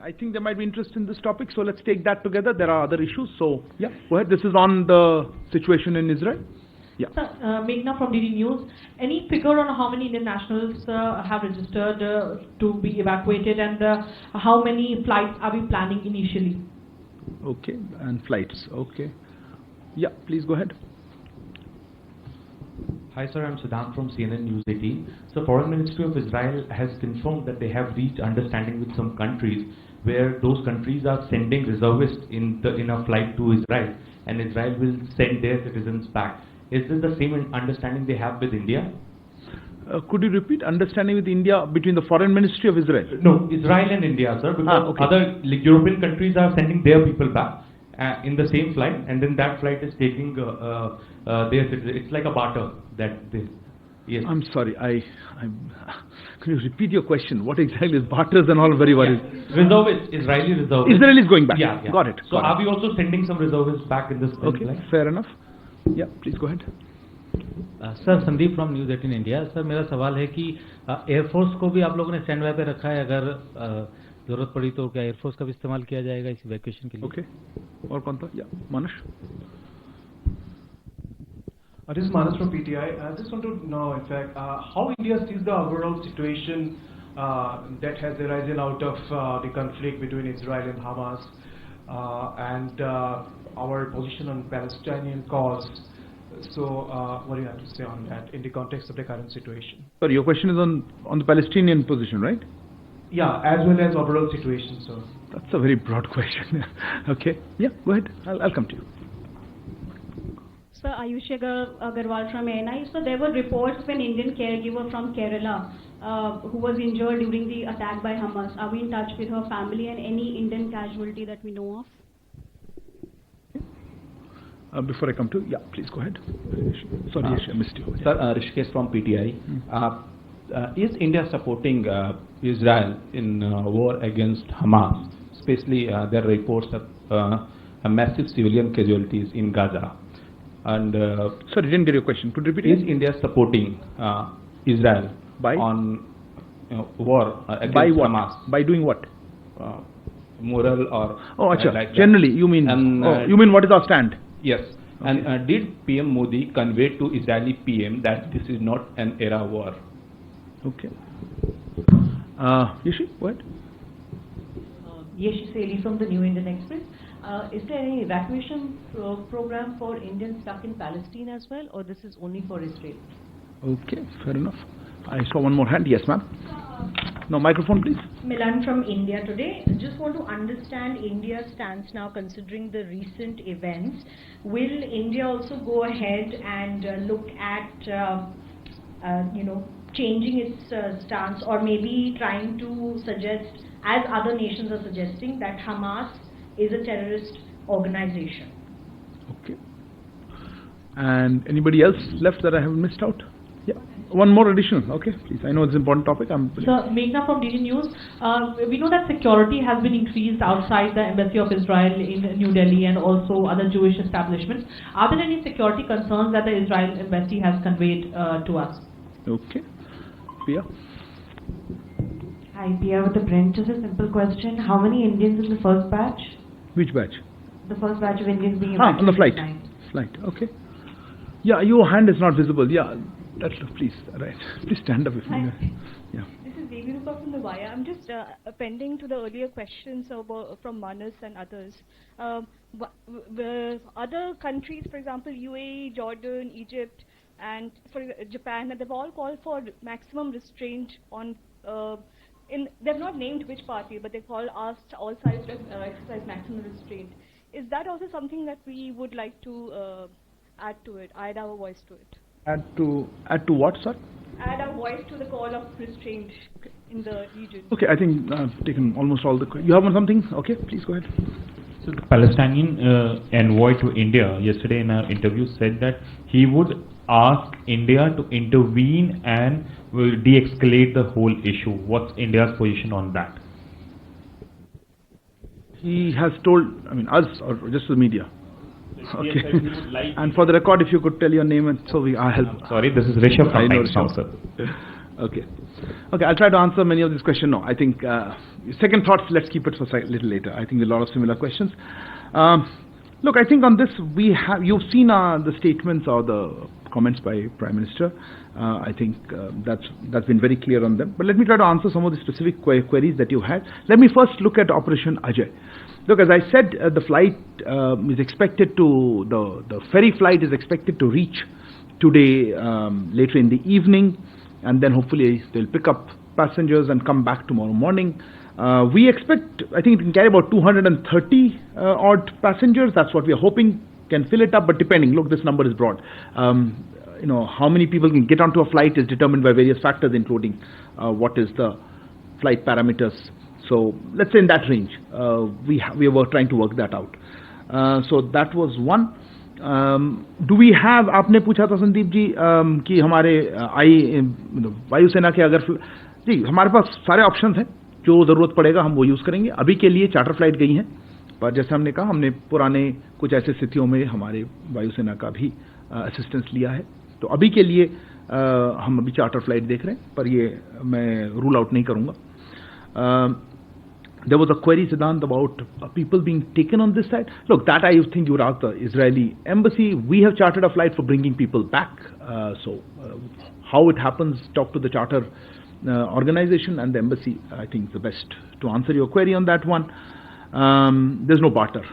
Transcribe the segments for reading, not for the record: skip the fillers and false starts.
I think there might be interest in this topic, so let's take that together. There are other issues, so yeah, go ahead. This is on the situation in Israel. Yeah. Sir, Meghna from DD News. Any figure on how many Indian nationals have registered to be evacuated, and how many flights are we planning initially? Okay, and flights. Okay. Yeah, please go ahead. Hi sir, I'm Siddhant from CNN News 18. So Foreign Ministry of Israel has confirmed that they have reached understanding with some countries where those countries are sending reservists in a flight to Israel, and Israel will send their citizens back. Is this the same understanding they have with India? Could you repeat understanding with India between the Foreign Ministry of Israel? No, Israel and India, sir, because okay. other European countries are sending their people back in the same flight, and then that flight is taking their citizens. It's like a barter that they. Yes. I'm sorry. Can you repeat your question? What exactly is barters and all? Very worried. Yeah. Reservists, Israeli reservists. Israel is going back. Yeah, yeah. Got it. So are we also sending some reservists back in this flight? Okay, fair enough. Yeah, please go ahead. Sir Sandeep from news 18 India. Sir मेरा सवाल है कि air force को भी आप लोगों ने stand by पे रखा है, अगर जरूरत पड़ी तो क्या एयरफोर्स का भी इस्तेमाल किया जाएगा इस इवैक्यूएशन के लिए? ओके, और कौन था? या मानुष? This is Manas from PTI. I just want to know, in fact, how India sees the overall situation that has arisen out of the conflict between Israel and Hamas, and our position on Palestinian cause. So, what do you have to say on that in the context of the current situation? Sorry, your question is on the Palestinian position, right? Yeah, as well as overall situation, sir. That's a very broad question. Okay, yeah, go ahead. I'll come to you. Sir, Ayush Agarwal from ANI. So there were reports of an Indian caregiver from Kerala who was injured during the attack by Hamas. Are we in touch with her family and any Indian casualty that we know of? Before I come to, yeah, please go ahead. Sorry, I missed you. Sir, Rishikesh from PTI. Is India supporting Israel in war against Hamas? Especially there are reports of massive civilian casualties in Gaza. And sorry, didn't get your question. Could you repeat it? Is India supporting Israel on war against by what? Hamas? By doing what? Moral or like generally, you mean? And, you mean what is our stand? Yes. Okay. And did PM Modi convey to Israeli PM that this is not an era war? Okay. Yeshi, what? Yeshi Seli from the New Indian Express. Is there any evacuation program for Indians stuck in Palestine as well, or this is only for Israel? Okay, fair enough. I saw one more hand. Yes, ma'am. No, microphone, please. Milan from India today. Just want to understand India's stance now, considering the recent events. Will India also go ahead and look at, changing its stance, or maybe trying to suggest, as other nations are suggesting, that Hamas is a terrorist organization? Okay. And anybody else left that I have missed out? Yeah. One more additional, okay, please. I know it's an important topic. Sir, Meghna from DD News. We know that security has been increased outside the Embassy of Israel in New Delhi and also other Jewish establishments. Are there any security concerns that the Israel Embassy has conveyed to us? Okay. Pia? Hi, Pia with the print. Just a simple question. How many Indians in the first batch? Which batch? The first batch of Indians being evacuated. On the flight. Flight, okay. Yeah, your hand is not visible. Yeah. Please, right. Please stand up if you Yeah. This is Devi Rupa from the Wire. I'm just appending to the earlier questions from Manas and others. Other countries, for example, UAE, Jordan, Egypt, and Japan, they've all called for maximum restraint on. They've not named which party, but they've asked all sides to exercise maximum restraint. Is that also something that we would like to add to it? Add our voice to it. Add to what, sir? Add our voice to the call of restraint in the region. Okay, I think I've taken almost all the. You have something? Okay, please go ahead. So the Palestinian envoy to India yesterday in an interview said that he would ask India to intervene and will de-escalate the whole issue. What's India's position on that? He has told, us or just the media? Okay. And for the record, if you could tell your name and so I'll help. Sorry, this is Rishabh from Times Now, sir. Okay. Okay, I'll try to answer many of these questions. No, I think second thoughts, let's keep it for a little later. I think there are a lot of similar questions. Look, I think on this, you've seen the statements or the comments by Prime Minister. I think that's been very clear on them. But let me try to answer some of the specific queries that you had. Let me first look at Operation Ajay. Look, as I said, the flight is expected to, the ferry flight is expected to reach today later in the evening, and then hopefully they'll pick up passengers and come back tomorrow morning. We expect, I think it can carry about 230 odd passengers. That's what we are hoping can fill it up, but depending, look, this number is broad. You know, how many people can get onto a flight is determined by various factors, including what is the flight parameters. So let's say in that range, we were trying to work that out. So that was one. Do we have, आपने पूछा था संदीप जी कि हमारे वायुसेना के अगर जी हमारे पास सारे ऑप्शंस हैं, जो ज़रूरत पड़ेगा हम वो यूज़ करेंगे. अभी के लिए चार्टर फ्लाइट गई हैं, पर जैसे हमने कहा, हमने पुराने कुछ ऐसे स्थितियों में हमारे वायुसेना का भी असिस्टेंस लिया है. तो अभी के लिए हम अभी चार्टर फ्लाइट देख रहे हैं, पर ये मैं रूल आउट नहीं करूँगा. There was a query, Siddhant, about people being taken on this side. Look, that I think you would ask the Israeli embassy. We have chartered a flight for bringing people back. So how it happens, talk to the charter organization and the embassy. I think the best to answer your query on that one. There's no barter.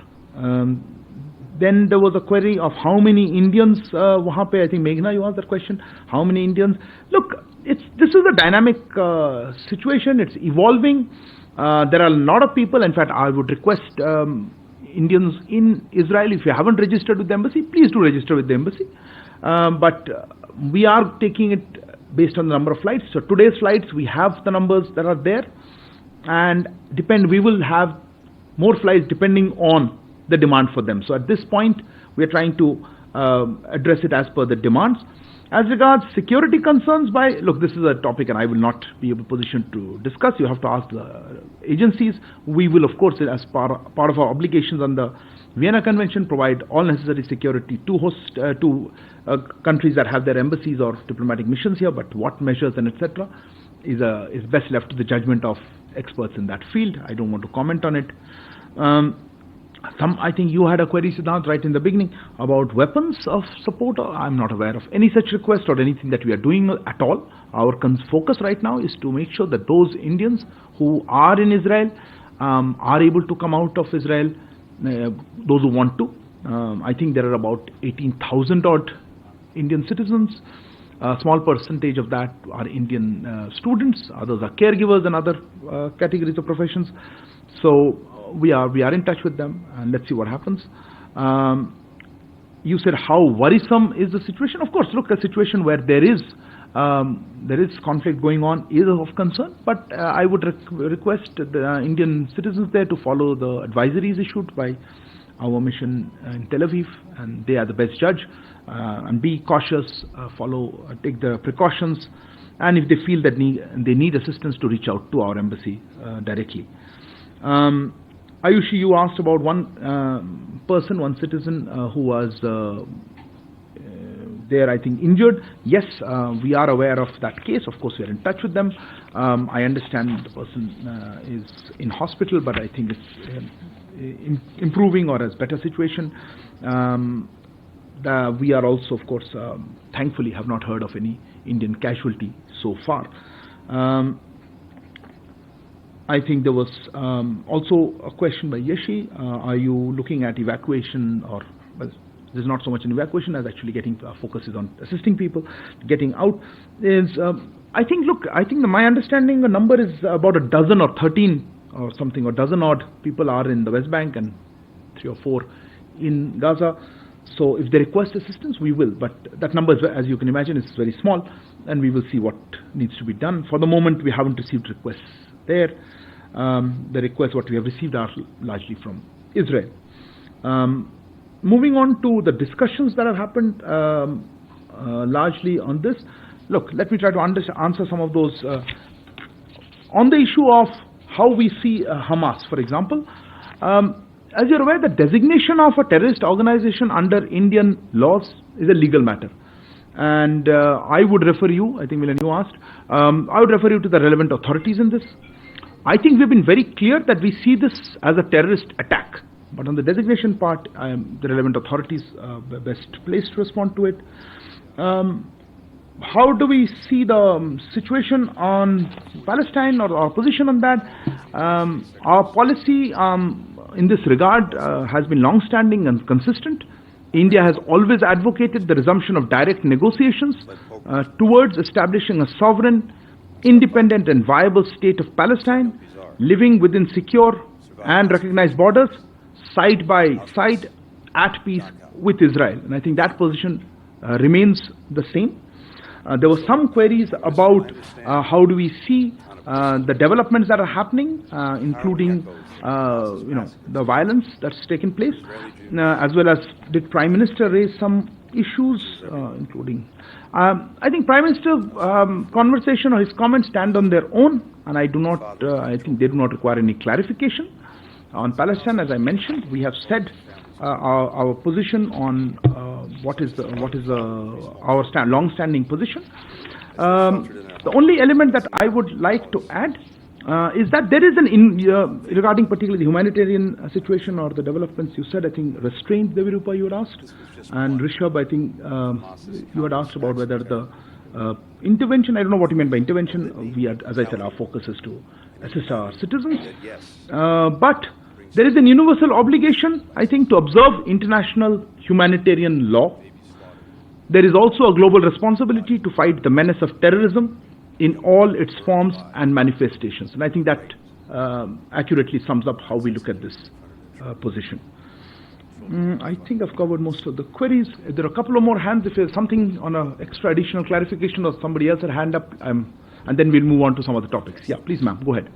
Then there was a query of how many Indians wahan pe. I think Meghna, you asked that question. How many Indians? Look, this is a dynamic situation. It's evolving. There are a lot of people. In fact, I would request Indians in Israel, if you haven't registered with the embassy, please do register with the embassy. But we are taking it based on the number of flights. So today's flights, we have the numbers that are there, and we will have more flights depending on the demand for them. So at this point, we are trying to address it as per the demands. As regards security concerns, look, this is a topic and I will not be in a position to discuss. You have to ask the agencies. We will, of course, as part of our obligations on the Vienna Convention, provide all necessary security to host countries that have their embassies or diplomatic missions here. But what measures and etc. is best left to the judgment of experts in that field. I don't want to comment on it. I think you had a query, Siddhant, right in the beginning about weapons of support. I'm not aware of any such request or anything that we are doing at all. Our focus right now is to make sure that those Indians who are in Israel are able to come out of Israel, those who want to. I think there are about 18,000 odd Indian citizens. A small percentage of that are Indian students. Others are caregivers and other categories of professions. So we are in touch with them, and let's see what happens. You said how worrisome is the situation? Of course, look, a situation where there is conflict going on is of concern, but I would request the Indian citizens there to follow the advisories issued by our mission in Tel Aviv, and they are the best judge, and be cautious, take the precautions, and if they feel that they need assistance, to reach out to our embassy directly. Ayushi, you asked about one citizen who was there, I think, injured. Yes, we are aware of that case. Of course, we are in touch with them. I understand the person is in hospital, but I think it's improving or has better situation. We are also, of course, thankfully have not heard of any Indian casualty so far. I think there was also a question by Yeshi. Are you looking at evacuation, or there's not so much an evacuation as actually focus is on assisting people getting out? I think my understanding, the number is about a dozen or 13 or something, or dozen odd people are in the West Bank and 3 or 4 in Gaza. So if they request assistance, we will. But that number, as you can imagine, is very small, and we will see what needs to be done. For the moment, we haven't received requests there. The requests what we have received are largely from Israel. Moving on to the discussions that have happened largely on this. Look, let me try to answer some of those. On the issue of how we see Hamas, for example, as you're aware, the designation of a terrorist organization under Indian laws is a legal matter. And I would refer you, I think Milan, you asked, I would refer you to the relevant authorities in this. I think we've been very clear that we see this as a terrorist attack. But on the designation part, the relevant authorities are best placed to respond to it. How do we see the situation on Palestine, or our position on that? Our policy in this regard has been long-standing and consistent. India has always advocated the resumption of direct negotiations towards establishing a sovereign, independent and viable state of Palestine, living within secure and recognized borders, side by side, at peace with Israel. And I think that position remains the same. There were some queries about how do we see the developments that are happening, including the violence that's taken place, as well as did Prime Minister raise some issues, including I think Prime Minister's conversation or his comments stand on their own, and I think they do not require any clarification. On Palestine, as I mentioned, we have said our position on what is our long-standing position. The only element that I would like to add is that there is regarding particularly the humanitarian situation or the developments you said, I think restraint, Devirupa, you had asked, and Rishabh, I think you had asked about whether the intervention, I don't know what you meant by intervention. We had, as I said, our focus is to assist our citizens. But there is an universal obligation, I think, to observe international humanitarian law. There is also a global responsibility to fight the menace of terrorism in all its forms and manifestations. And I think that accurately sums up how we look at this position. I think I've covered most of the queries. If there are a couple of more hands, if there's something on an extra additional clarification or somebody else had a hand up, and then we'll move on to some other topics. Yeah, please, ma'am, go ahead.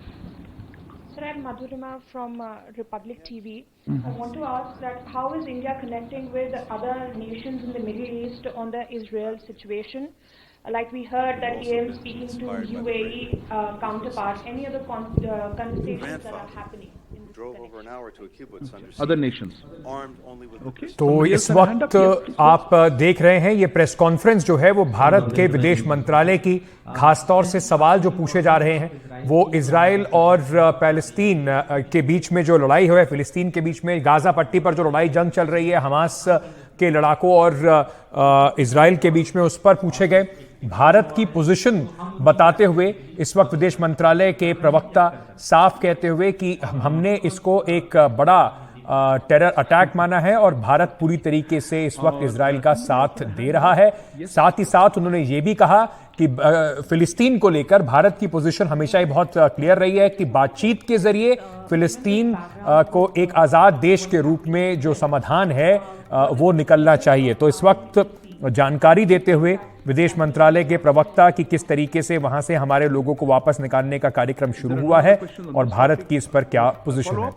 Sir, I'm Madhurima from Republic TV. I want to ask that how is India connecting with other nations in the Middle East on the Israel situation? Like we heard that EM speaking to UAE counterpart. Any other conversations that are happening? Other nations. Okay. तो इस वक्त आप देख रहे हैं ये press conference जो है वो भारत के विदेश मंत्रालय की, खासतौर से सवाल जो पूछे जा रहे हैं वो इजराइल और पैलेस्तीन के बीच में जो लड़ाई है, फिलिस्तीन के बीच में गाजा पट्टी पर जो लड़ाई जंग चल रही है हमास के लड़ाकों और इजराइल के बीच में, उस पर पूछे गए। भारत की पोजीशन बताते हुए इस वक्त विदेश मंत्रालय के प्रवक्ता साफ कहते हुए कि हमने इसको एक बड़ा टेरर अटैक माना है और भारत पूरी तरीके से इस वक्त इजराइल का साथ दे रहा है। साथ ही साथ उन्होंने ये भी कहा कि फिलिस्तीन को लेकर भारत की पोजीशन हमेशा ही बहुत क्लियर रही है कि बातचीत के जरिए फिलिस्तीन को एक आजाद देश के रूप में जो समाधान है वो निकलना चाहिए। तो इस वक्त जानकारी देते हुए विदेश मंत्रालय के प्रवक्ता कि किस तरीके से वहां से हमारे लोगों को वापस निकालने का कार्यक्रम शुरू हुआ है और भारत की इस पर क्या पोजीशन है।